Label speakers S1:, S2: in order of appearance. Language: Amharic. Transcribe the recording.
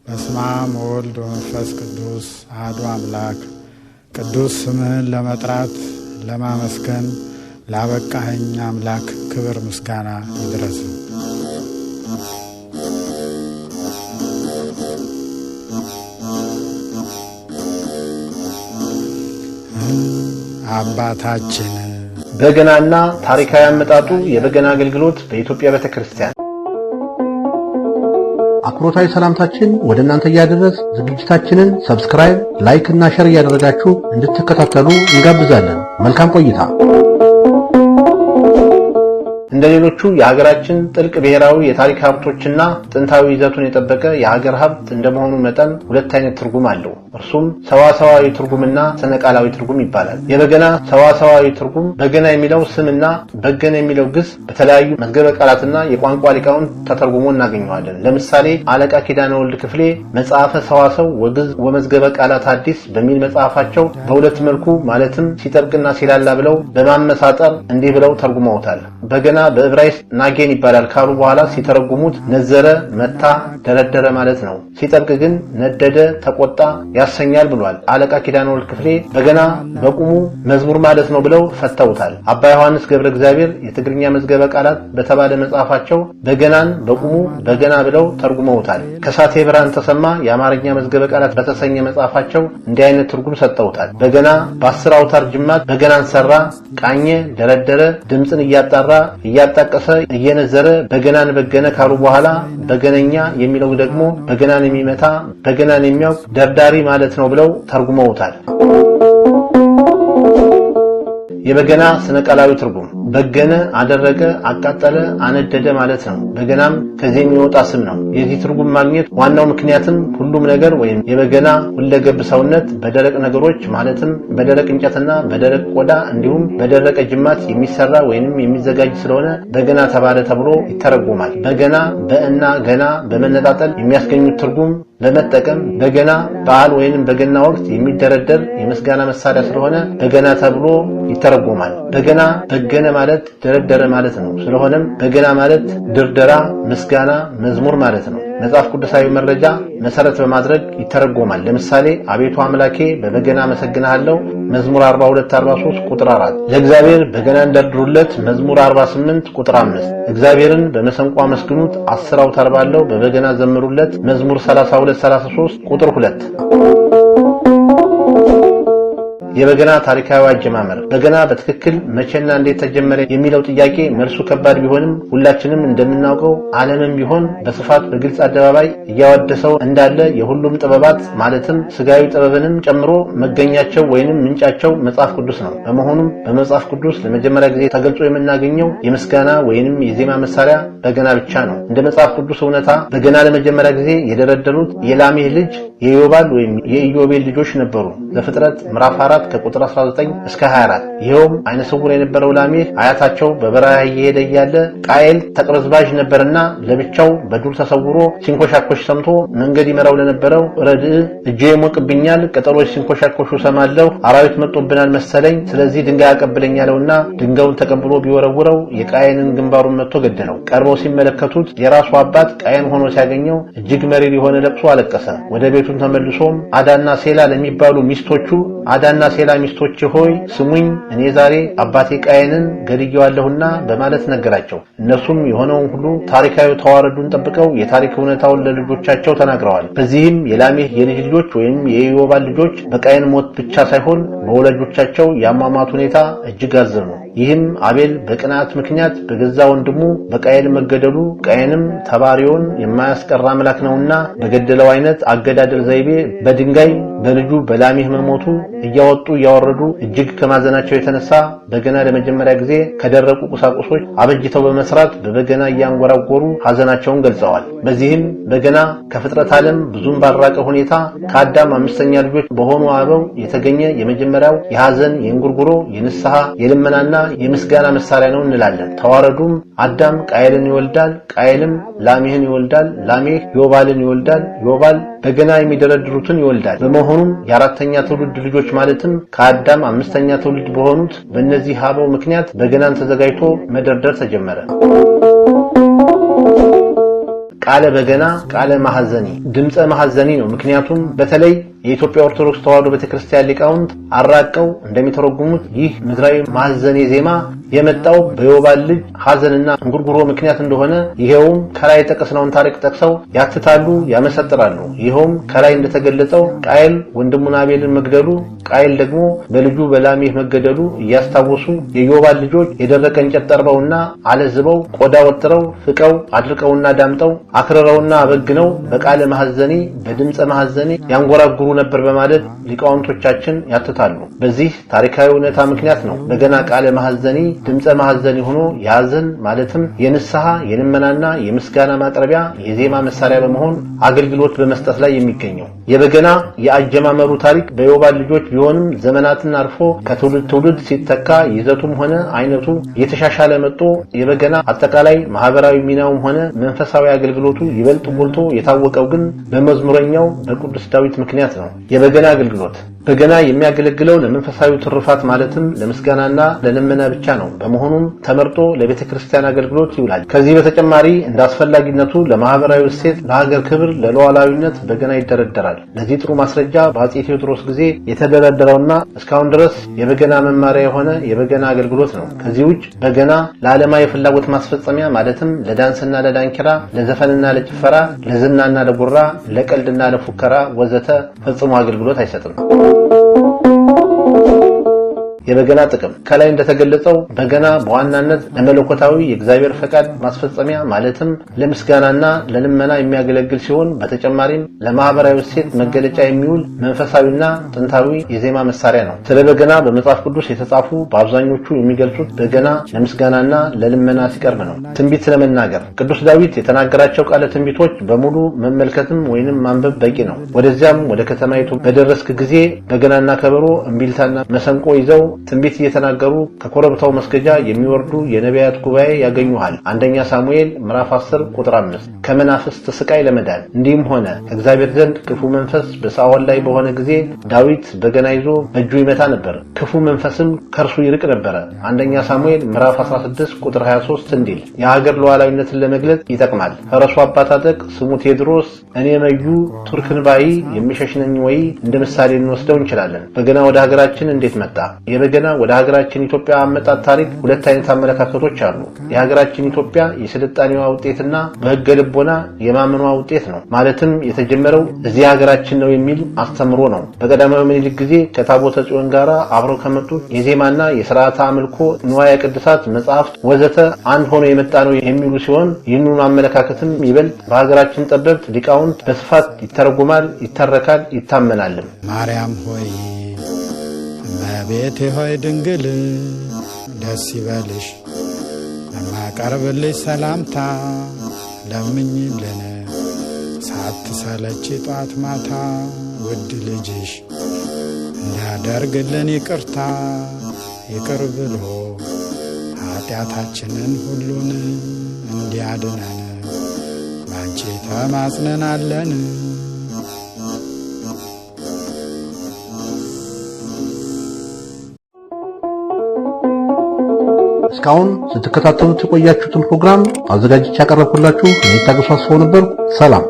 S1: በስመ አብ ወወልድ ወመንፈስ ቅዱስ አሐዱ አምላክ። ቅዱስ ስምህን ለመጥራት ለማመስገን ላበቃኸኝ አምላክ ክብር ምስጋና ይድረስ። አባታችን
S2: በገናና ታሪካዊ አመጣጡ የበገና አገልግሎት በኢትዮጵያ ቤተክርስቲያን አክብሮታዊ ሰላምታችን ወደ እናንተ ያደረስ ዝግጅታችንን ሰብስክራይብ፣ ላይክ እና ሼር ያደረጋችሁ እንድትከታተሉ እንጋብዛለን። መልካም ቆይታ። እንደሌሎቹ የሀገራችን ጥልቅ ብሔራዊ የታሪክ ሀብቶችና ጥንታዊ ይዘቱን የጠበቀ የሀገር ሀብት እንደመሆኑ መጠን ሁለት አይነት ትርጉም አለው። እርሱም ሰዋሰዋዊ ትርጉምና ስነቃላዊ ትርጉም ይባላል። የበገና ሰዋሰዋዊ ትርጉም በገና የሚለው ስምና በገነ የሚለው ግስ በተለያዩ መዝገበ ቃላትና የቋንቋ ሊቃውንት ተተርጉሞ እናገኘዋለን። ለምሳሌ አለቃ ኪዳነ ወልድ ክፍሌ መጽሐፈ ሰዋሰው ወግዝ ወመዝገበ ቃላት አዲስ በሚል መጽሐፋቸው በሁለት መልኩ ማለትም ሲጠብቅና ሲላላ ብለው በማመሳጠር እንዲህ ብለው ተርጉመውታል። በገና በዕብራይስጥ ናጌን ይባላል ካሉ በኋላ ሲተረጉሙት ነዘረ፣ መታ፣ ደረደረ ማለት ነው። ሲጠብቅ ግን ነደደ፣ ተቆጣ ያሰኛል ብሏል። አለቃ ኪዳነ ወልድ ክፍሌ በገና በቁሙ መዝሙር ማለት ነው ብለው ፈተውታል። አባ ዮሐንስ ገብረ እግዚአብሔር የትግርኛ መዝገበ ቃላት በተባለ መጽሐፋቸው በገናን በቁሙ በገና ብለው ተርጉመውታል። ከሳቴ ብርሃን ተሰማ የአማርኛ መዝገበ ቃላት በተሰኘ መጽሐፋቸው እንዲህ አይነት ትርጉም ሰጠውታል። በገና በ10 አውታር ጅማት በገናን ሰራ፣ ቃኘ፣ ደረደረ፣ ድምፅን እያጣራ እያጣቀሰ እየነዘረ በገናን በገነ ካሉ በኋላ በገነኛ የሚለው ደግሞ በገናን የሚመታ በገናን የሚያውቅ ደርዳሪ ማለት ነው ብለው ተርጉመውታል። የበገና ስነቃላዊ ትርጉም በገነ፣ አደረገ፣ አቃጠለ፣ አነደደ ማለት ነው። በገናም ከዚህ የሚወጣ ስም ነው። የዚህ ትርጉም ማግኘት ዋናው ምክንያትም ሁሉም ነገር ወይም የበገና ሁለገብ ሰውነት በደረቅ ነገሮች ማለትም በደረቅ እንጨትና በደረቅ ቆዳ እንዲሁም በደረቀ ጅማት የሚሰራ ወይንም የሚዘጋጅ ስለሆነ በገና ተባለ ተብሎ ይተረጎማል። በገና በእና ገና በመነጣጠል የሚያስገኙት ትርጉም በመጠቀም በገና በዓል ወይንም በገና ወቅት የሚደረደር የምስጋና መሳሪያ ስለሆነ በገና ተብሎ ይተረጎማል። በገና በገነ ማለት ደረደረ ማለት ነው። ስለሆነም በገና ማለት ድርደራ፣ ምስጋና፣ መዝሙር ማለት ነው። መጽሐፍ ቅዱሳዊ መረጃ መሰረት በማድረግ ይተረጎማል። ለምሳሌ አቤቱ አምላኬ በበገና አመሰግንሃለሁ መዝሙር 42:43 ቁጥር 4፣ ለእግዚአብሔር በገና እንደርድሩለት መዝሙር 48 ቁጥር 5፣ እግዚአብሔርን በመሰንቆ አመስግኑት 10 አውታር ባለው በበገና ዘምሩለት መዝሙር 32:33 ቁጥር 2። የበገና ታሪካዊ አጀማመር በገና በትክክል መቼና እንዴት ተጀመረ የሚለው ጥያቄ መልሱ ከባድ ቢሆንም ሁላችንም እንደምናውቀው ዓለምም ቢሆን በስፋት በግልጽ አደባባይ እያወደሰው እንዳለ የሁሉም ጥበባት ማለትም ስጋዊ ጥበብንም ጨምሮ መገኛቸው ወይንም ምንጫቸው መጽሐፍ ቅዱስ ነው። በመሆኑም በመጽሐፍ ቅዱስ ለመጀመሪያ ጊዜ ተገልጾ የምናገኘው የምስጋና ወይንም የዜማ መሳሪያ በገና ብቻ ነው። እንደ መጽሐፍ ቅዱስ እውነታ በገና ለመጀመሪያ ጊዜ የደረደሩት የላሜህ ልጅ የዮባል ወይም የኢዮቤል ልጆች ነበሩ። ዘፍጥረት ምዕራፍ 4 ከቁጥር 19 እስከ 24። ይሄውም አይነ ስውር የነበረው ላሜህ አያታቸው በበረሃ እየሄደ እያለ ቃየል ተቅበዝባዥ ነበርና ለብቻው በዱር ተሰውሮ ሲንኮሻኮሽ ሰምቶ መንገድ ይመራው ለነበረው ረድእ እጄ ይሞቅብኛል፣ ቅጠሎች ሲንኮሻኮሹ ሰማለሁ፣ አራዊት መጥቶብናል መሰለኝ፣ ስለዚህ ድንጋይ አቀብለኝ አለውና ድንጋዩን ተቀብሎ ቢወረውረው የቃየንን ግንባሩን መጥቶ ገደለው። ቀርበው ሲመለከቱት የራሱ አባት ቃየን ሆኖ ሲያገኘው እጅግ መሪር የሆነ ለቅሶ አለቀሰ። ወደ ቤቱን ተመልሶም አዳና ሴላ ለሚባሉ ሚስቶቹ አዳና ሴላ ሚስቶች ሆይ ስሙኝ፣ እኔ ዛሬ አባቴ ቃየንን ገድየዋለሁና በማለት ነገራቸው። እነሱም የሆነውን ሁሉ ታሪካዊ ተዋረዱን ጠብቀው የታሪክ እውነታውን ለልጆቻቸው ተናግረዋል። በዚህም የላሜህ የልጅ ልጆች ወይም የኢዮባል ልጆች በቃየን ሞት ብቻ ሳይሆን በወላጆቻቸው የአሟሟት ሁኔታ እጅግ አዘኑ። ይህም አቤል በቅናት ምክንያት በገዛ ወንድሙ በቃየን መገደሉ ቃየንም ተባሪውን የማያስቀር አምላክ ነውና በገደለው አይነት አገዳደል ዘይቤ በድንጋይ በልጁ በላሜህ መሞቱ እያወጡ እያወረዱ እጅግ ከማዘናቸው የተነሳ በገና ለመጀመሪያ ጊዜ ከደረቁ ቁሳቁሶች አበጅተው በመስራት በበገና እያንጎራጎሩ ሐዘናቸውን ገልጸዋል። በዚህም በገና ከፍጥረት ዓለም ብዙም ባራቀ ሁኔታ ከአዳም 5ኛ ልጆች በሆኑ አበው የተገኘ የመጀመሪያው የሐዘን፣ የእንጉርጉሮ፣ የንስሐ፣ የልመናና የምስጋና መሳሪያ ነው እንላለን። ተዋረዱም አዳም ቃየልን ይወልዳል፣ ቃየልም ላሜህን ይወልዳል፣ ላሜህ ዮባልን ይወልዳል፣ ዮባል በገና የሚደረድሩትን ይወልዳል። በመሆኑም የአራተኛ ትውልድ ልጆች ማለትም ከአዳም 5ኛ ትውልድ በሆኑት በእነዚህ አበው ምክንያት በገናን ተዘጋጅቶ መደርደር ተጀመረ። ቃለ በገና ቃለ ማሐዘኒ ድምጸ ማሐዘኒ ነው። ምክንያቱም በተለይ የኢትዮጵያ ኦርቶዶክስ ተዋሕዶ ቤተክርስቲያን ሊቃውንት አራቀው እንደሚተረጉሙት ይህ ምድራዊ ማሐዘኒ ዜማ የመጣው በዮባል ልጅ ሐዘንና እንጉርጉሮ ምክንያት እንደሆነ ይሄውም ከላይ ጠቀስነውን ታሪክ ጠቅሰው ያትታሉ፣ ያመሰጥራሉ። ይሄውም ከላይ እንደተገለጸው ቃየል ወንድሙን አቤልን መግደሉ፣ ቃየል ደግሞ በልጁ በላሜህ መገደሉ እያስታወሱ የዮባል ልጆች የደረቀ እንጨት ጠርበውና አለዝበው ቆዳ ወጥረው ፍቀው አድርቀውና ዳምጠው አክረረውና አበግነው በቃለ ማሐዘኒ በድምጸ ማሐዘኒ ያንጎራጉሩ ነበር በማለት ሊቃውንቶቻችን ያትታሉ። በዚህ ታሪካዊ እውነታ ምክንያት ነው በገና ቃለ ማሐዘኒ ድምጸ ማሐዘኒ ሆኖ ያዘን ማለትም የንስሐ የልመናና የምስጋና ማቅረቢያ የዜማ መሳሪያ በመሆን አገልግሎት በመስጠት ላይ የሚገኘው። የበገና የአጀማመሩ ታሪክ በዮባል ልጆች ቢሆንም ዘመናትን አልፎ ከትውልድ ትውልድ ሲተካ ይዘቱም ሆነ አይነቱ የተሻሻለ መጥቶ የበገና አጠቃላይ ማህበራዊ ሚናውም ሆነ መንፈሳዊ አገልግሎቱ ይበልጥ ጎልቶ የታወቀው ግን በመዝሙረኛው በቅዱስ ዳዊት ምክንያት ነው። የበገና አገልግሎት በገና የሚያገለግለው ለመንፈሳዊ ትሩፋት ማለትም ለምስጋናና ለልመና ብቻ ነው። በመሆኑም ተመርጦ ለቤተክርስቲያን አገልግሎት ይውላል። ከዚህ በተጨማሪ እንደ አስፈላጊነቱ ለማህበራዊ እሴት፣ ለሀገር ክብር፣ ለሉዓላዊነት በገና ይደረደራል። ለዚህ ጥሩ ማስረጃ በአፄ ቴዎድሮስ ጊዜ የተደረደረውና እስካሁን ድረስ የበገና መማሪያ የሆነ የበገና አገልግሎት ነው። ከዚህ ውጭ በገና ለዓለማዊ ፍላጎት ማስፈጸሚያ ማለትም ለዳንስና ለዳንኪራ፣ ለዘፈንና ለጭፈራ፣ ለዝናና ለጉራ፣ ለቀልድና ለፉከራ ወዘተ ፈጽሞ አገልግሎት አይሰጥም። የበገና ጥቅም ከላይ እንደተገለጸው በገና በዋናነት ለመለኮታዊ የእግዚአብሔር ፈቃድ ማስፈጸሚያ ማለትም ለምስጋናና ለልመና የሚያገለግል ሲሆን በተጨማሪም ለማህበራዊ እሴት መገለጫ የሚውል መንፈሳዊና ጥንታዊ የዜማ መሳሪያ ነው። ስለ በገና በመጽሐፍ ቅዱስ የተጻፉ በአብዛኞቹ የሚገልጹት በገና ለምስጋናና ለልመና ሲቀርብ ነው። ትንቢት ለመናገር ቅዱስ ዳዊት የተናገራቸው ቃለ ትንቢቶች በሙሉ መመልከትም ወይንም ማንበብ በቂ ነው። ወደዚያም ወደ ከተማይቱ በደረስክ ጊዜ በገናና ከበሮ እምቢልታና መሰንቆ ይዘው ትንቢት እየተናገሩ ከኮረብታው መስገጃ የሚወርዱ የነቢያት ጉባኤ ያገኙሃል። አንደኛ ሳሙኤል ምዕራፍ 10 ቁጥር 5። ከመናፍስት ስቃይ ለመዳን እንዲህም ሆነ ከእግዚአብሔር ዘንድ ክፉ መንፈስ በሳኦል ላይ በሆነ ጊዜ ዳዊት በገና ይዞ በእጁ ይመታ ነበር፣ ክፉ መንፈስም ከእርሱ ይርቅ ነበረ። አንደኛ ሳሙኤል ምዕራፍ 16 ቁጥር 23 እንዲል የሀገር ሉዓላዊነትን ለመግለጽ ይጠቅማል። ፈረሱ አባታጠቅ ስሙ ቴዎድሮስ እኔ መዩ ቱርክን ባይ የሚሸሽነኝ ወይ እንደ ምሳሌ እንወስደው እንችላለን። በገና ወደ ሀገራችን እንዴት መጣ? በገና ወደ ሀገራችን ኢትዮጵያ አመጣጥ ታሪክ ሁለት አይነት አመለካከቶች አሉ። የሀገራችን ኢትዮጵያ የስልጣኔዋ ውጤትና በሕገ ልቦና የማመኗ ውጤት ነው። ማለትም የተጀመረው እዚህ ሀገራችን ነው የሚል አስተምሮ ነው። በቀዳማዊ ምኒልክ ጊዜ ከታቦተ ጽዮን ጋር አብረው ከመጡት የዜማና የሥርዓተ አምልኮ ንዋየ ቅድሳት መጽሐፍት ወዘተ አንድ ሆኖ የመጣ ነው የሚሉ ሲሆን ይህንን አመለካከትም ይበልጥ በሀገራችን ጠበብት ሊቃውንት በስፋት ይተረጎማል፣ ይተረካል፣ ይታመናልም።
S1: ማርያም ሆይ እመቤቴ ሆይ ድንግል ደስ ይበልሽ፣ ለማቀርብልሽ ሰላምታ ለምኝልን ሳትሰለች ጧት ማታ ውድ ልጅሽ እንዲያደርግልን ይቅርታ ይቅር ብሎ ኃጢአታችንን ሁሉን እንዲያድነን ባንቺ ተማጽነናለን።
S2: እስካሁን ስትከታተሉት የቆያችሁትን ፕሮግራም አዘጋጅቼ ያቀረብኩላችሁ እኔ ታገሱ አስፋው ነበርኩ። ሰላም።